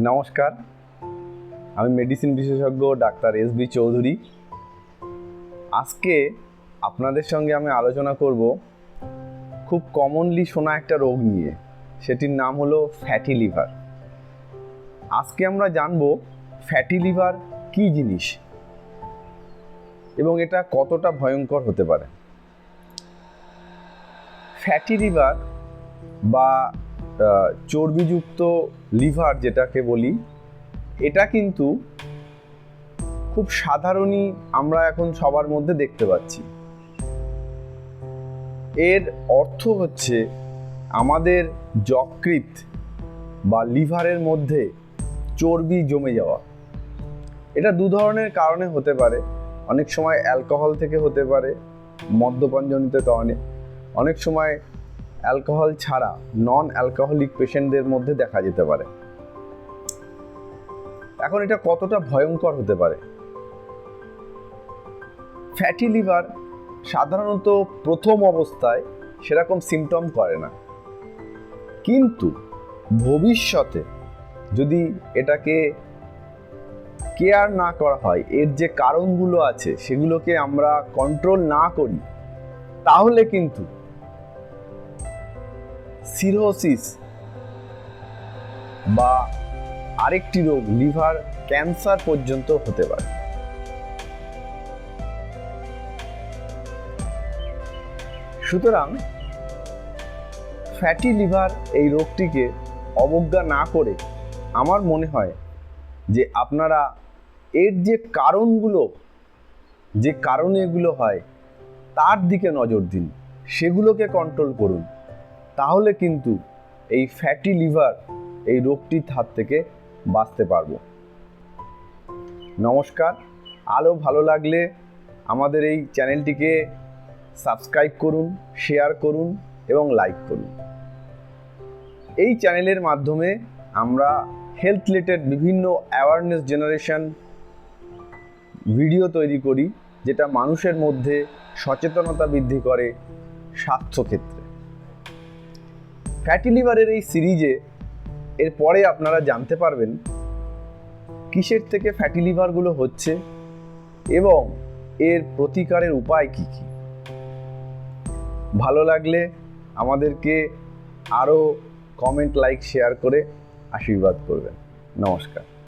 নমস্কার, আমি মেডিসিন বিশেষজ্ঞ ডাক্তার এস.বি. চৌধুরী। আজকে আপনাদের সঙ্গে আমি আলোচনা করব খুব কমনলি শোনা একটা রোগ নিয়ে। সেটির নাম হলো ফ্যাটি লিভার। আজকে আমরা জানব ফ্যাটি লিভার কী জিনিস এবং এটা কতটা ভয়ঙ্কর হতে পারে। ফ্যাটি লিভার বা চর্বিযুক্ত লিভার যেটাকে বলি, এটা কিন্তু খুব সাধারণই আমরা এখন সবার মধ্যে দেখতে পাচ্ছি। এর অর্থ হচ্ছে আমাদের যকৃৎ বা লিভারের মধ্যে চর্বি জমে যাওয়া। এটা দু ধরনের কারণে হতে পারে। অনেক সময় অ্যালকোহল থেকে হতে পারে, মদ্যপানজনিত কারণে। অনেক সময় অ্যালকোহল ছাড়া নন অ্যালকোহলিক পেশেন্টদের মধ্যে দেখা যেতে পারে। এখন এটা কতটা ভয়ঙ্কর হতে পারে? ফ্যাটি লিভার সাধারণত প্রথম অবস্থায় সেরকম সিমটম করে না, কিন্তু ভবিষ্যতে যদি এটাকে কেয়ার না করা হয়, এর যে কারণগুলো আছে সেগুলোকে আমরা কন্ট্রোল না করি, তাহলে কিন্তু সিরোসিস বা আরেকটি রোগ লিভার ক্যান্সার পর্যন্ত হতে পারে। সুতরাং ফ্যাটি লিভার এই রোগটিকে অবজ্ঞা না করে আমার মনে হয় যে আপনারা এর যে কারণগুলো, যে কারণে এগুলো হয় তার দিকে নজর দিন, সেগুলোকে কন্ট্রোল করুন। তাহলে কিন্তু এই ফ্যাটি লিভার এই রোগটির হাত থেকে বাঁচতে পারবো। নমস্কার। আরও ভালো লাগলে আমাদের এই চ্যানেলটিকে সাবস্ক্রাইব করুন, শেয়ার করুন এবং লাইক করুন। এই চ্যানেলের মাধ্যমে আমরা হেলথ রিলেটেড বিভিন্ন অ্যাওয়ারনেস জেনারেশন ভিডিও তৈরি করি, যেটা মানুষের মধ্যে সচেতনতা বৃদ্ধি করে স্বাস্থ্যক্ষেত্রে। ফ্যাটি লিভারের এই সিরিজে এরপরে আপনারা জানতে পারবেন কিসের থেকে ফ্যাটি লিভারগুলো হচ্ছে এবং এর প্রতিকারের উপায় কী কী। ভালো লাগলে আমাদেরকে আরও কমেন্ট, লাইক, শেয়ার করে আশীর্বাদ করবেন। নমস্কার।